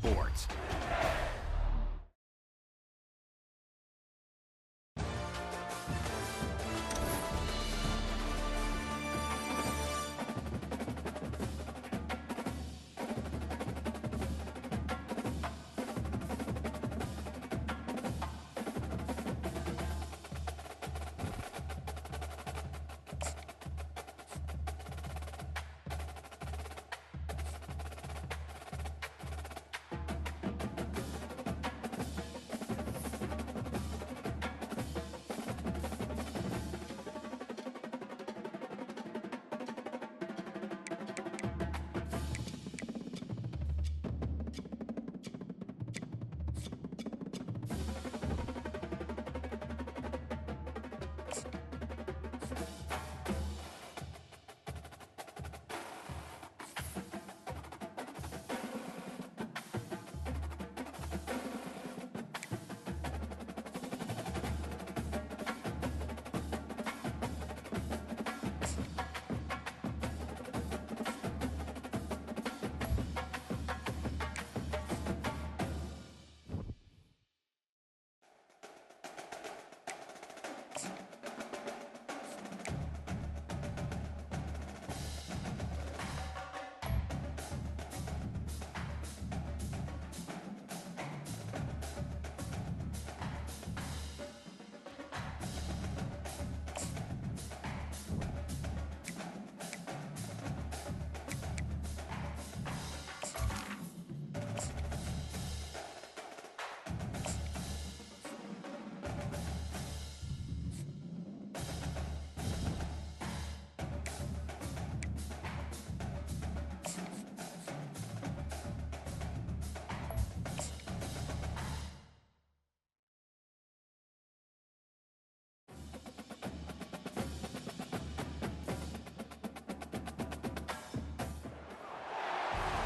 sports.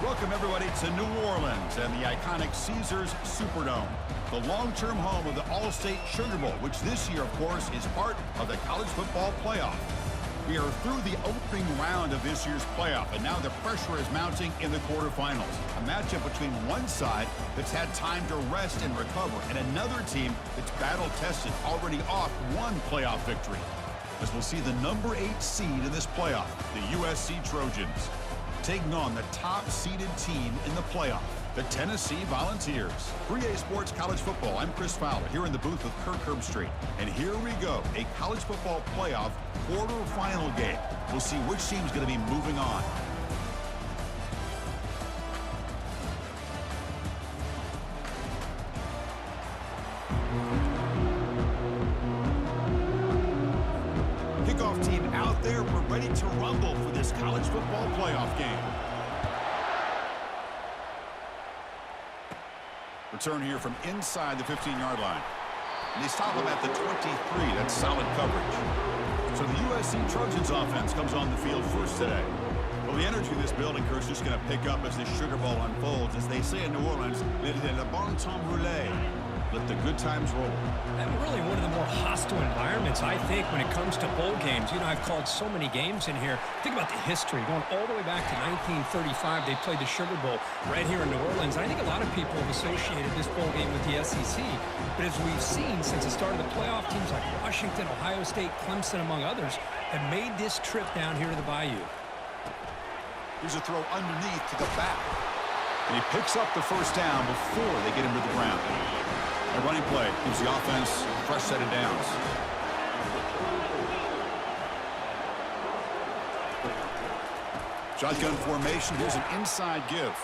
Welcome, everybody, to New Orleans and the iconic Caesars Superdome, the long-term home of the All-State Sugar Bowl, which this year, of course, is part of the college football playoff. We are through the opening round of this year's playoff, and now the pressure is mounting in the quarterfinals. A matchup between one side that's had time to rest and recover, and another team that's battle-tested, already off one playoff victory. As we'll see the number 8 seed in this playoff, the USC Trojans, taking on the top-seeded team in the playoff, the Tennessee Volunteers. 3A Sports College Football, I'm Chris Fowler, here in the booth with Kirk Herbstreit. And here we go, a college football playoff quarterfinal game. We'll see which team's going to be moving on. Kickoff team out there. We're ready to rumble for this college football playoff game. Return here from inside the 15-yard line. And they stop him at the 23. That's solid coverage. So the USC Trojans offense comes on the field first today. Well, the energy of this building, Kirk's just going to pick up as this Sugar Bowl unfolds. As they say in New Orleans, le bon temps roulé. Let the good times roll. And really one of the more hostile environments, I think, when it comes to bowl games. You know, I've called so many games in here. Think about the history. Going all the way back to 1935, they played the Sugar Bowl right here in New Orleans. I think a lot of people have associated this bowl game with the SEC. But as we've seen since the start of the playoff, teams like Washington, Ohio State, Clemson, among others, have made this trip down here to the Bayou. Here's a throw underneath to the back. And he picks up the first down before they get him to the ground. A running play gives the offense a fresh set of downs. Shotgun formation. Here's an inside give.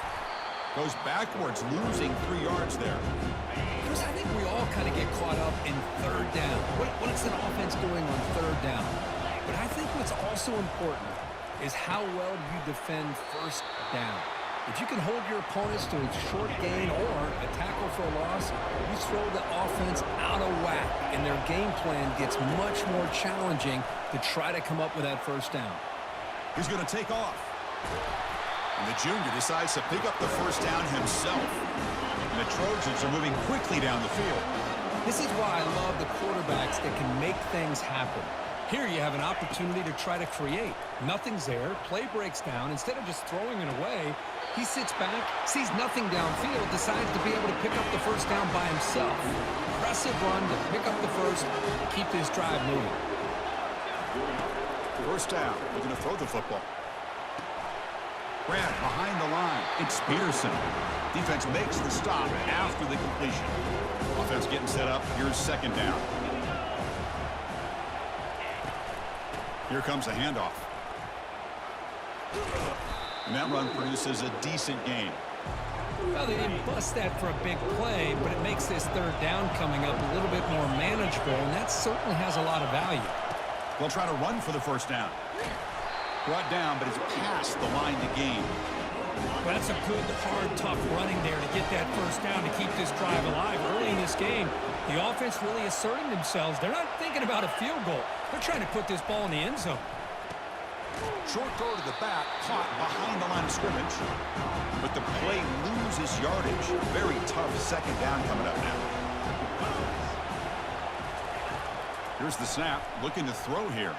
Goes backwards, losing 3 yards there. Chris, I think we all kind of get caught up in third down. What is an offense doing on third down? But I think what's also important is how well you defend first down. If you can hold your opponents to a short gain or a tackle for a loss, you throw the offense out of whack, and their game plan gets much more challenging to try to come up with that first down. He's going to take off. And the junior decides to pick up the first down himself. And the Trojans are moving quickly down the field. This is why I love the quarterbacks that can make things happen. Here you have an opportunity to try to create. Nothing's there. Play breaks down. Instead of just throwing it away, he sits back, sees nothing downfield, decides to be able to pick up the first down by himself. Impressive run to pick up the first, keep this drive moving. First down. Looking to throw the football. Grab behind the line. It's Peterson. Defense makes the stop after the completion. Offense getting set up. Here's second down. Here comes a handoff. And that run produces a decent gain. Well, they didn't bust that for a big play, but it makes this third down coming up a little bit more manageable, and that certainly has a lot of value. They'll try to run for the first down. Brought down, but it's past the line to gain. Well, that's a good, hard, tough running there to get that first down to keep this drive alive. Early in this game, the offense really asserting themselves. They're not thinking about a field goal. They're trying to put this ball in the end zone. Short throw to the back, caught behind the line of scrimmage. But the play loses yardage. Very tough second down coming up now. Here's the snap, looking to throw here.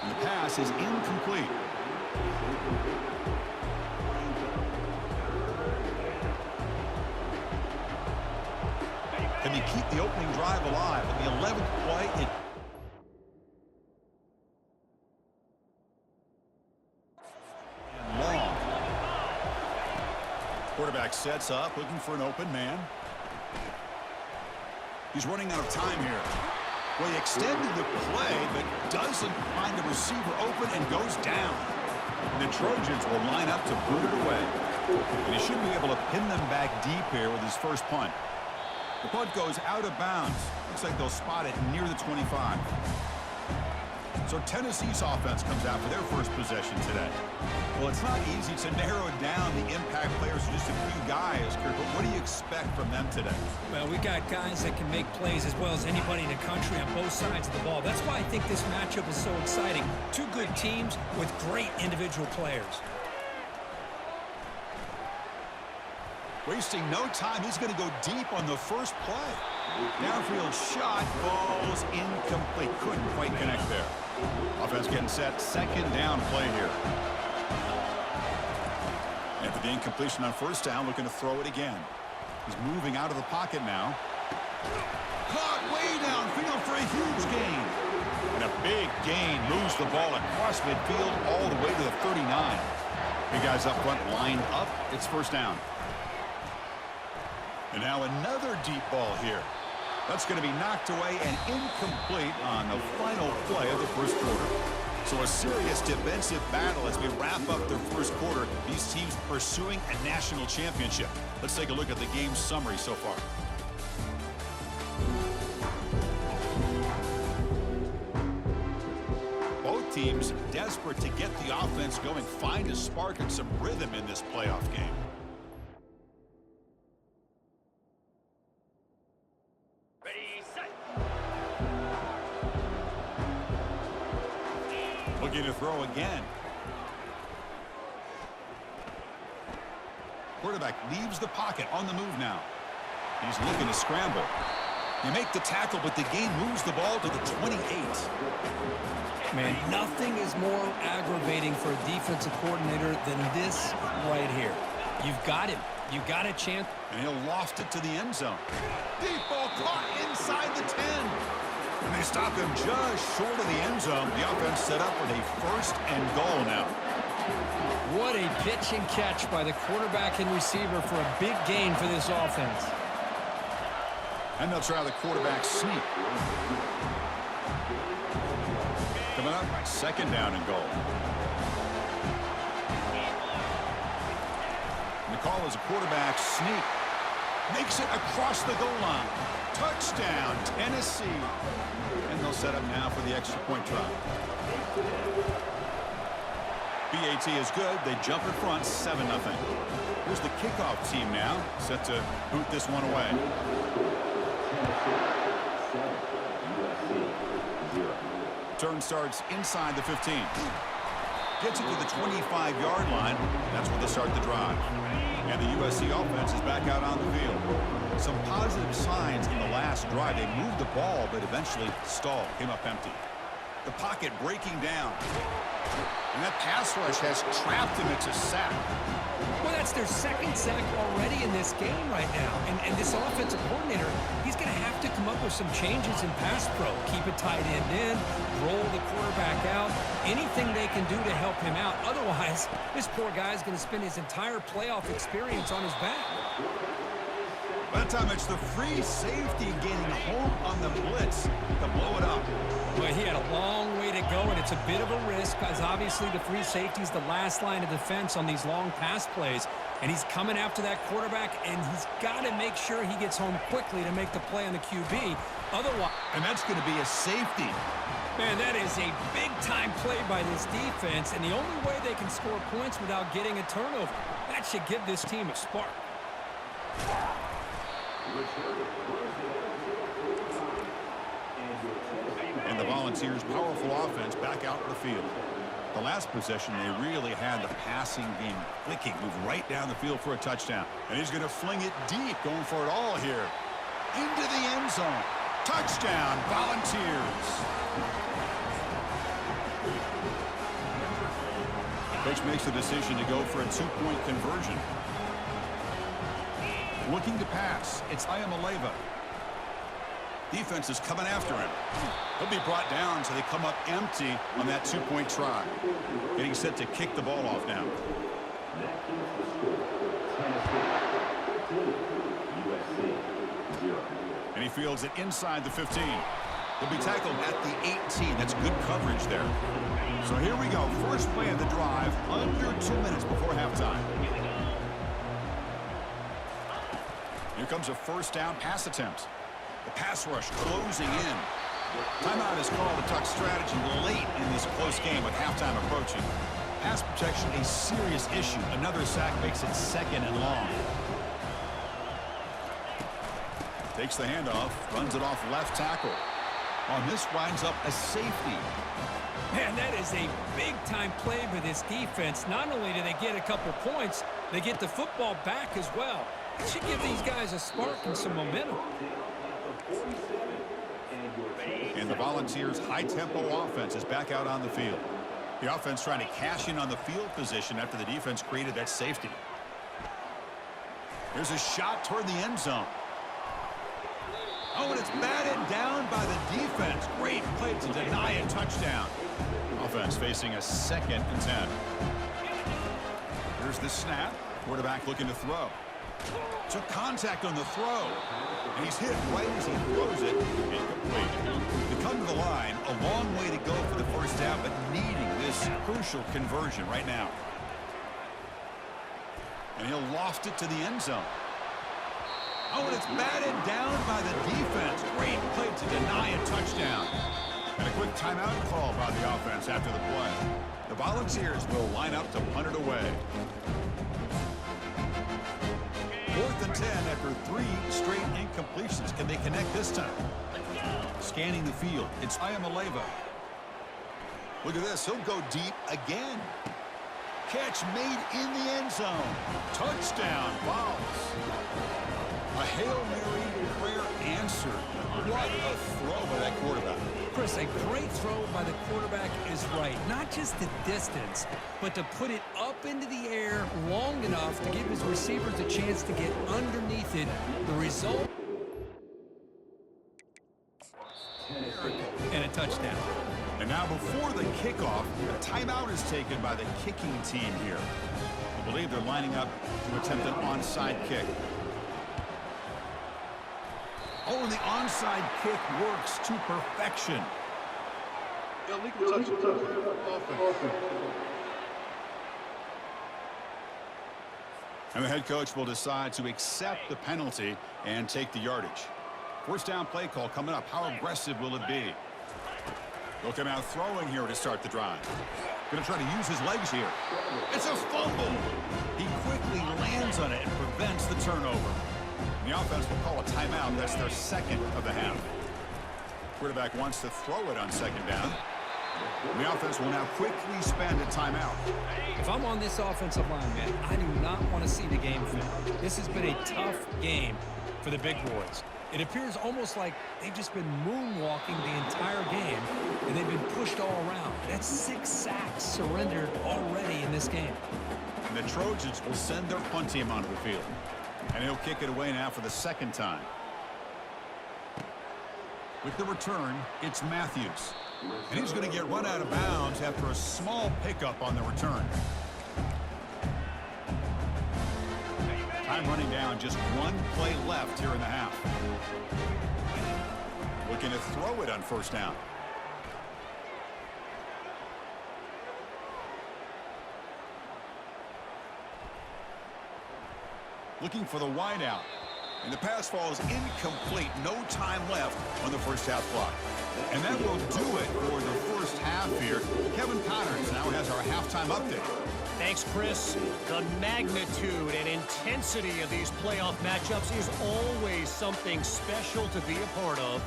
And the pass is incomplete. Can he keep the opening drive alive? In the 11th play, it long. Quarterback sets up, looking for an open man. He's running out of time here. Well, he extended the play, but doesn't find the receiver open and goes down. And the Trojans will line up to boot it away. And he should be able to pin them back deep here with his first punt. The punt goes out of bounds. Looks like they'll spot it near the 25. So Tennessee's offense comes out for their first possession today. Well, it's not easy to narrow down the impact players to just a few guys, Kurt, but what do you expect from them today? Well, we got guys that can make plays as well as anybody in the country on both sides of the ball. That's why I think this matchup is so exciting. Two good teams with great individual players. Wasting no time, he's going to go deep on the first play. Downfield shot falls incomplete. Couldn't quite connect there. Offense getting set. Second down play here. After the incompletion on first down, looking to throw it again. He's moving out of the pocket now. Caught way downfield for a huge gain. And a big gain moves the ball across midfield all the way to the 39. Big guys up front lined up. It's first down. And now another deep ball here. That's going to be knocked away and incomplete on the final play of the first quarter. So a serious defensive battle as we wrap up the first quarter. These teams pursuing a national championship. Let's take a look at the game summary so far. Both teams desperate to get the offense going, find a spark and some rhythm in this playoff game. Looking to throw again. Quarterback leaves the pocket on the move now. He's looking to scramble. You make the tackle, but the gain moves the ball to the 28. Man, nothing is more aggravating for a defensive coordinator than this right here. You've got him. You've got a chance. And he'll loft it to the end zone. Deep ball caught inside the 10. And they stop him just short of the end zone. The offense set up with a first and goal now. What a pitch and catch by the quarterback and receiver for a big gain for this offense. And they'll try the quarterback sneak. Coming up, second down and goal. And the call is a quarterback sneak. Makes it across the goal line. Touchdown, Tennessee. And they'll set up now for the extra point try. BAT is good. They jump in front, 7-0. Here's the kickoff team now, set to boot this one away. Turn starts inside the 15. Gets it to the 25-yard line. That's where they start the drive. And the USC offense is back out on the field. Some positive signs in the last drive. They moved the ball, but eventually stalled, came up empty. The pocket breaking down. And that pass rush has trapped him. It's a sack. Well, that's their second sack already in this game right now. And this offensive coordinator, he's going to have to come up with some changes in pass pro. Keep a tight end in, roll the quarterback out, anything they can do to help him out. Otherwise, this poor guy's going to spend his entire playoff experience on his back. By the time it's the free safety getting home on the blitz to blow it up. Well, he had a long way to go, and it's a bit of a risk because obviously the free safety is the last line of defense on these long pass plays. And he's coming after that quarterback, and he's got to make sure he gets home quickly to make the play on the QB. Otherwise, and that's going to be a safety. Man, that is a big-time play by this defense, and the only way they can score points without getting a turnover. That should give this team a spark. And the Volunteers' powerful offense back out in the field. The last possession, they really had the passing game clicking, move right down the field for a touchdown. And he's going to fling it deep, going for it all here. Into the end zone. Touchdown, Volunteers. Coach makes the decision to go for a two-point conversion. Looking to pass, it's Ayamaleva. Defense is coming after him. He'll be brought down so they come up empty on that two-point try. Getting set to kick the ball off now. And he fields it inside the 15. He'll be tackled at the 18. That's good coverage there. So here we go. First play of the drive, under 2 minutes before halftime. Here comes a first down pass attempt. The pass rush closing in. Timeout is called to tuck strategy late in this close game with halftime approaching. Pass protection a serious issue. Another sack makes it second and long. Takes the handoff, runs it off left tackle. On this winds up a safety. Man, that is a big-time play for this defense. Not only do they get a couple points, they get the football back as well. It should give these guys a spark and some momentum. And the Volunteers' high-tempo offense is back out on the field. The offense trying to cash in on the field position after the defense created that safety. There's a shot toward the end zone. Oh, and it's batted down by the defense. Great play to deny a touchdown. Offense facing a 2nd and 10. Here's the snap. Quarterback looking to throw. Took contact on the throw. And he's hit right as he throws it. Incomplete. They come to the line. A long way to go for the first down, but needing this crucial conversion right now. And he'll loft it to the end zone. Oh, and it's batted down by the defense. Great play to deny a touchdown. And a quick timeout call by the offense after the play. The Volunteers will line up to punt it away. 4th and 10 after 3 straight incompletions. Can they connect this time? Scanning the field. It's Ayamaleva. Look at this. He'll go deep again. Catch made in the end zone. Touchdown, Vols. A Hail Mary prayer answered. What a throw by that quarterback. Chris, a great throw by the quarterback is right. Not just the distance, but to put it up into the air long enough to give his receivers a chance to get underneath it. The result, and a touchdown. And now before the kickoff, a timeout is taken by the kicking team here. I believe they're lining up to attempt an onside kick. Oh, and the onside kick works to perfection. Illegal touch. And the head coach will decide to accept the penalty and take the yardage. First down play call coming up. How aggressive will it be? They'll come out throwing here to start the drive. Going to try to use his legs here. It's a fumble. He quickly lands on it and prevents the turnover. The offense will call a timeout. That's their 2nd of the half. Quarterback wants to throw it on 2nd down. The offense will now quickly spend a timeout. If I'm on this offensive line, man, I do not want to see the game film. This has been a tough game for the big boys. It appears almost like they've just been moonwalking the entire game, and they've been pushed all around. That's 6 sacks surrendered already in this game. And the Trojans will send their punt team onto the field. And he'll kick it away now for the second time. With the return, it's Matthews. And he's going to get run out of bounds after a small pickup on the return. Time running down, just one play left here in the half. Looking to throw it on first down. Looking for the wideout. And the pass falls incomplete. No time left on the first half clock. And that will do it for the first half here. Kevin Connors now has our halftime update. Thanks, Chris. The magnitude and intensity of these playoff matchups is always something special to be a part of.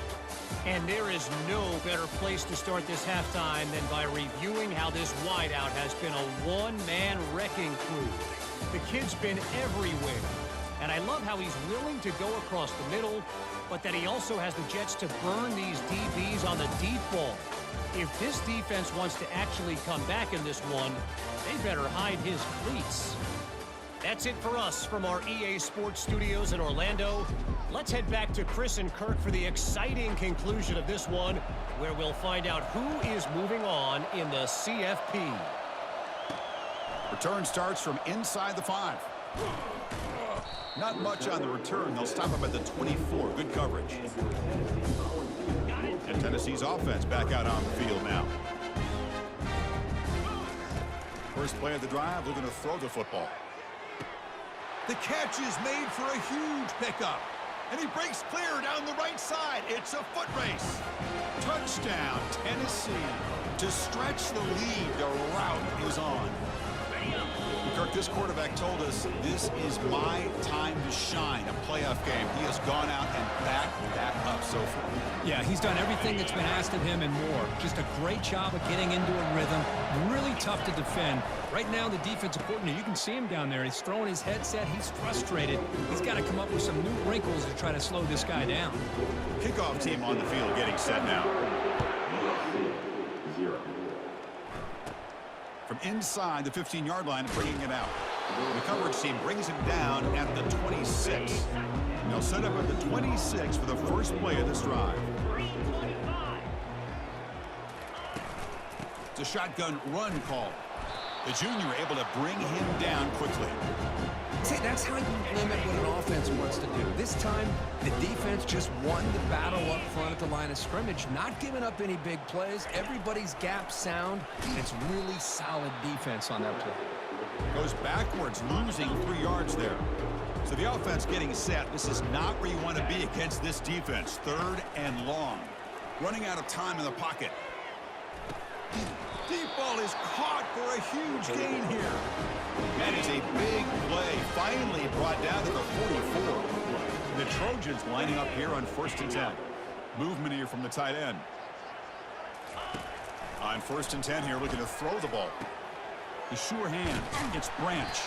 And there is no better place to start this halftime than by reviewing how this wideout has been a one-man wrecking crew. The kid's been everywhere. And I love how he's willing to go across the middle, but that he also has the Jets to burn these DBs on the deep ball. If this defense wants to actually come back in this one, they better hide his cleats. That's it for us from our EA Sports Studios in Orlando. Let's head back to Chris and Kirk for the exciting conclusion of this one, where we'll find out who is moving on in the CFP. Return starts from inside the 5. Not much on the return. They'll stop him at the 24. Good coverage. And Tennessee's offense back out on the field now. First play of the drive, looking to throw the football. The catch is made for a huge pickup. And he breaks clear down the right side. It's a foot race. Touchdown, Tennessee. To stretch the lead, the route is on. Kirk, this quarterback told us this is my time to shine, a playoff game. He has gone out and backed that up so far. Yeah, he's done everything that's been asked of him and more. Just a great job of getting into a rhythm. Really tough to defend. Right now, the defensive coordinator, you can see him down there. He's throwing his headset. He's frustrated. He's got to come up with some new wrinkles to try to slow this guy down. Kickoff team on the field getting set now. From inside the 15-yard line, bringing it out. The coverage team brings it down at the 26. And they'll set up at the 26 for the first play of this drive. It's a shotgun run call. The junior able to bring him down quickly. See, that's how you limit what an offense wants to do. This time, the defense just won the battle up front at the line of scrimmage, not giving up any big plays. Everybody's gap sound. It's really solid defense on that play. Goes backwards, losing 3 yards there. So the offense getting set. This is not where you want to be against this defense. 3rd and long. Running out of time in the pocket. Deep ball is caught for a huge gain here. That is a big play, finally brought down to the 44. The Trojans lining up here on 1st and 10. Movement here from the tight end. On 1st and 10 here, looking to throw the ball. The sure hand, it's Branch.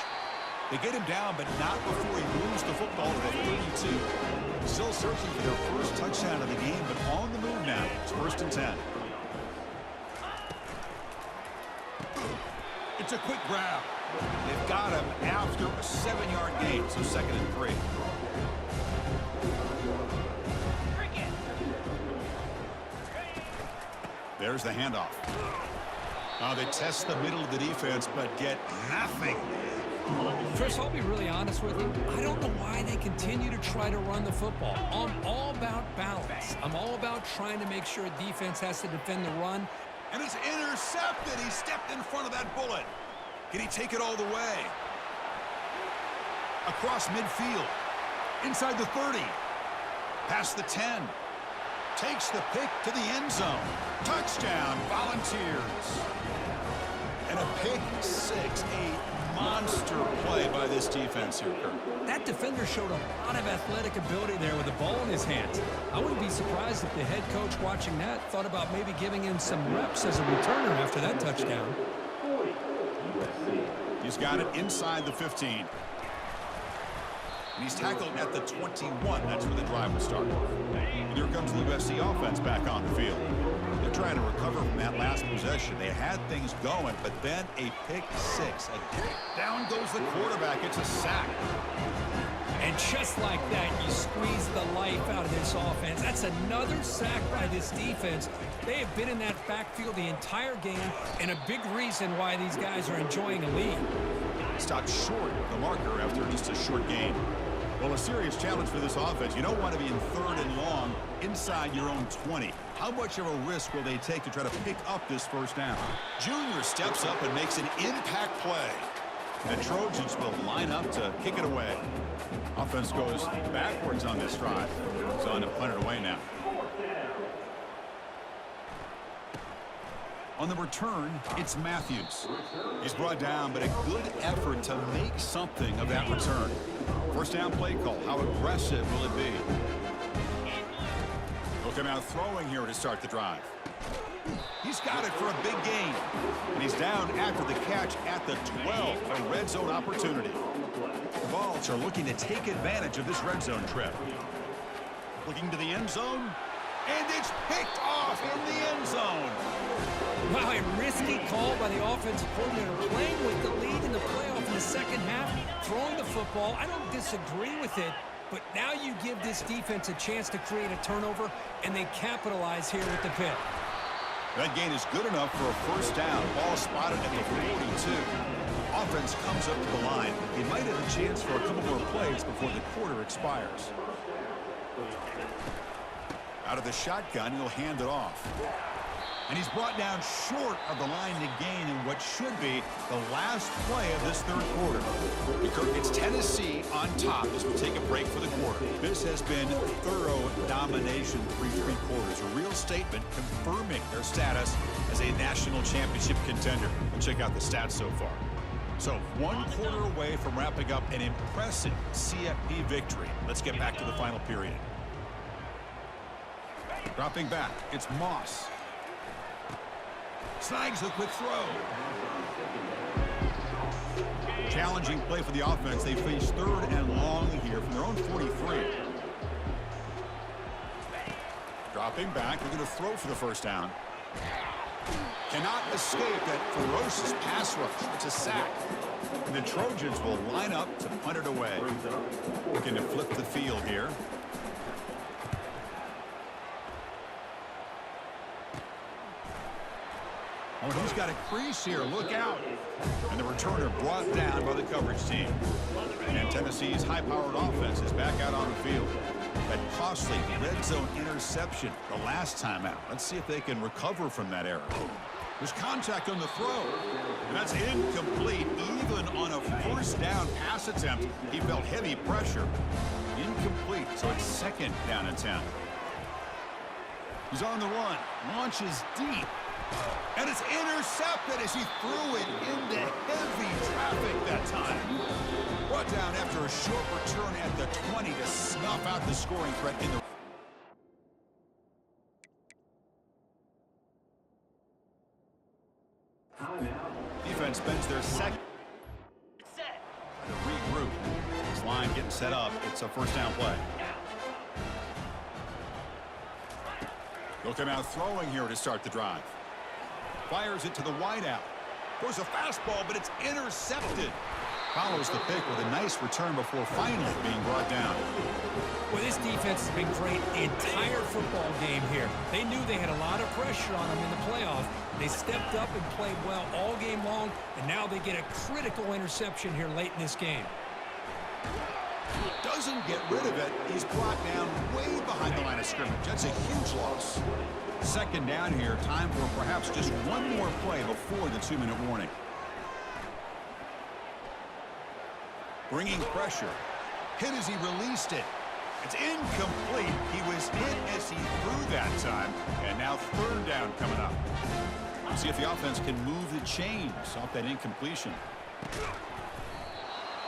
They get him down, but not before he moves the football to the 32. Still searching for their first touchdown of the game, but on the move now. It's 1st and 10. It's a quick grab. They've got him after a 7-yard gain, so 2nd and 3. There's the handoff. They test the middle of the defense, but get nothing. Chris, I'll be really honest with you. I don't know why they continue to try to run the football. I'm all about balance. I'm all about trying to make sure a defense has to defend the run. And it's intercepted. He stepped in front of that bullet. Can he take it all the way? Across midfield. Inside the 30. Past the 10. Takes the pick to the end zone. Touchdown, Volunteers. And a pick 6. A monster play by this defense here, Kirk. That defender showed a lot of athletic ability there with the ball in his hands. I wouldn't be surprised if the head coach watching that thought about maybe giving him some reps as a returner after that touchdown. He's got it inside the 15. And he's tackled at the 21. That's where the drive will start. And here comes the USC offense back on the field. They're trying to recover from that last possession. They had things going, but then a pick six. Again, down goes the quarterback. It's a sack. And just like that, you squeeze the life out of this offense. That's another sack by this defense. They have been in that backfield the entire game, and a big reason why these guys are enjoying a lead. Stopped short of the marker after just a short gain. Well, a serious challenge for this offense. You don't want to be in 3rd and long inside your own 20. How much of a risk will they take to try to pick up this first down? Junior steps up and makes an impact play. The Trojans will line up to kick it away. Offense goes backwards on this drive. It's on to punt it away now. On the return, it's Matthews. He's brought down, but a good effort to make something of that return. First down play call. How aggressive will it be? He'll come out throwing here to start the drive. He's got it for a big gain. And he's down after the catch at the 12. A red zone opportunity. The Vols are looking to take advantage of this red zone trip. Looking to the end zone. And it's picked off in the end zone. Wow, a risky call by the offensive coordinator, playing with the lead in the playoff in the second half, throwing the football. I don't disagree with it, but now you give this defense a chance to create a turnover, and they capitalize here with the pick. That gain is good enough for a first down. Ball spotted at the 42. Offense comes up to the line. He might have a chance for a couple more plays before the quarter expires. Out of the shotgun, he'll hand it off. And he's brought down short of the line to gain in what should be the last play of this third quarter. It's Tennessee on top as we take a break for the quarter. This has been thorough domination through 3 quarters. A real statement confirming their status as a national championship contender. We'll check out the stats so far. So 1 quarter away from wrapping up an impressive CFP victory. Let's get back to the final period. Dropping back, it's Moss. Snags the quick throw. Challenging play for the offense. They face 3rd and long here from their own 43. Dropping back, they're going to throw for the first down. Cannot escape that ferocious pass rush. It's a sack. And the Trojans will line up to punt it away. Looking to flip the field here. Oh, he's got a crease here. Look out. And the returner brought down by the coverage team. And Tennessee's high-powered offense is back out on the field. That costly red zone interception the last time out. Let's see if they can recover from that error. There's contact on the throw. And that's incomplete. Even on a first down pass attempt, he felt heavy pressure. Incomplete. So it's 2nd down and 10. He's on the run. Launches deep. And it's intercepted as he threw it into heavy traffic that time. Brought down after a short return at the 20 to snuff out the scoring threat in the... Defense spends their second... To regroup. This line getting set up. It's a first down play. They'll come out throwing here to start the drive. Fires it to the wideout. Goes a fastball, but it's intercepted. Follows the pick with a nice return before finally being brought down. Well, this defense has been great the entire football game here. They knew they had a lot of pressure on them in the playoff. They stepped up and played well all game long, and now they get a critical interception here late in this game. Doesn't get rid of it. He's brought down way behind the line of scrimmage. That's a huge loss. 2nd down here. Time for perhaps just one more play before the 2-minute warning. Bringing pressure. Hit as he released it. It's incomplete. He was hit as he threw that time. And now 3rd down coming up. Let's see if the offense can move the chains off that incompletion.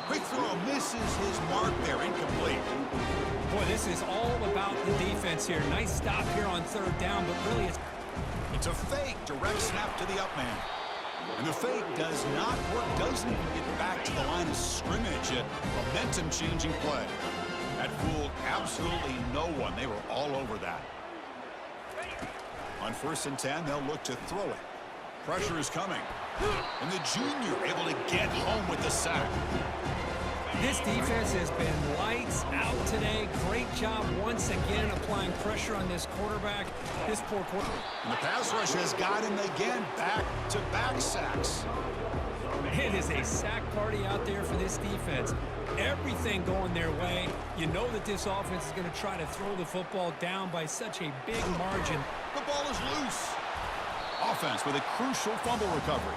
Quick throw misses his mark there. Incomplete. Boy, this is all about the defense here. Nice stop here on 3rd down, but really it's a fake. Direct snap to the up man. And the fake does not work, doesn't even get back to the line of scrimmage. A momentum-changing play. That fooled absolutely no one. They were all over that. On 1st and 10, they'll look to throw it. Pressure is coming. And the junior able to get home with the sack. This defense has been lights out today. Great job once again applying pressure on this quarterback. This poor quarterback. And the pass rush has got him again. Back-to-back sacks. It is a sack party out there for this defense. Everything going their way. You know that this offense is going to try to throw the football down by such a big margin. The ball is loose. Offense with a crucial fumble recovery.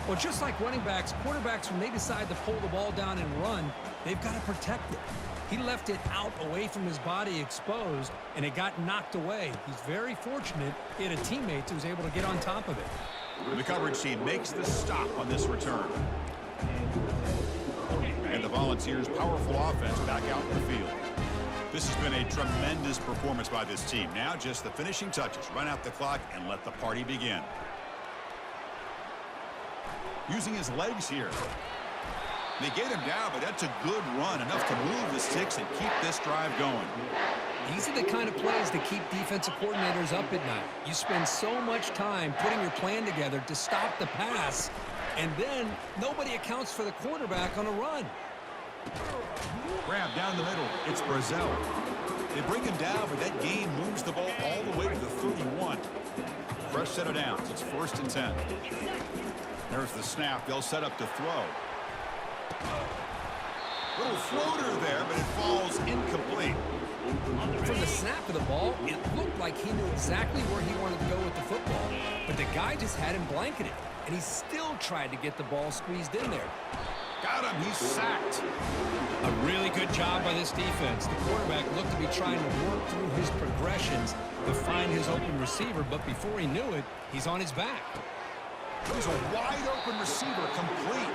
Well, just like running backs, quarterbacks, when they decide to pull the ball down and run, they've got to protect it. He left it out away from his body exposed, and it got knocked away. He's very fortunate he had a teammate who was able to get on top of it. The coverage team makes the stop on this return. And the Volunteers' powerful offense back out in the field. This has been a tremendous performance by this team. Now just the finishing touches. Run out the clock and let the party begin. Using his legs here. They get him down, but that's a good run. Enough to move the sticks and keep this drive going. These are the kind of plays that keep defensive coordinators up at night. You spend so much time putting your plan together to stop the pass, and then nobody accounts for the quarterback on a run. Grab down the middle. It's Brazil. They bring him down, but that gain moves the ball all the way to the 31. Fresh set of downs. It's 1st and 10. There's the snap. They'll set up to throw. Little floater there, but it falls incomplete. From the snap of the ball, it looked like he knew exactly where he wanted to go with the football. But the guy just had him blanketed, and he still tried to get the ball squeezed in there. Got him. He's sacked. A really good job by this defense. The quarterback looked to be trying to work through his progressions to find his open receiver, but before he knew it, he's on his back. There's a wide-open receiver complete.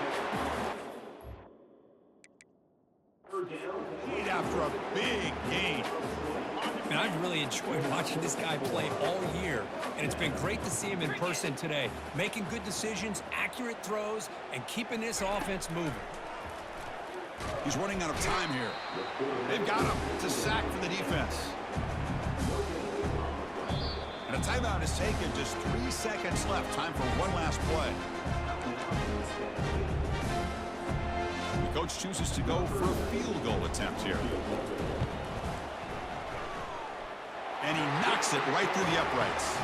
Lead after a big gain. And I've really enjoyed watching this guy play all year, and it's been great to see him in person today, making good decisions, accurate throws, and keeping this offense moving. He's running out of time here. They've got him. It's a sack for the defense. And a timeout is taken. Just 3 seconds left. Time for one last play. The coach chooses to go for a field goal attempt here. And he knocks it right through the uprights.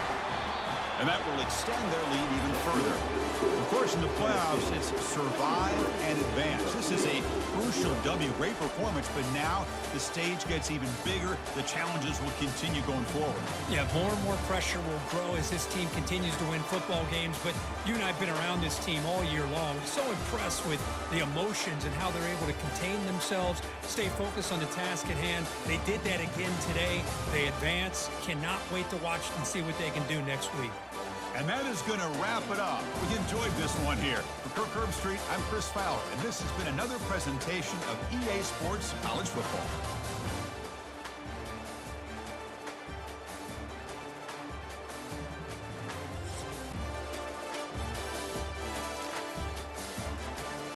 And that will extend their lead even further. Of course, in the playoffs, it's survive and advance. This is a crucial W. Great performance, but now the stage gets even bigger. The challenges will continue going forward. Yeah, more and more pressure will grow as this team continues to win football games, but you and I have been around this team all year long. So impressed with the emotions and how they're able to contain themselves, stay focused on the task at hand. They did that again today. They advance. Cannot wait to watch and see what they can do next week. And that is going to wrap it up. We enjoyed this one here. For Kirk Herbstreit, I'm Chris Fowler, and this has been another presentation of EA Sports College Football.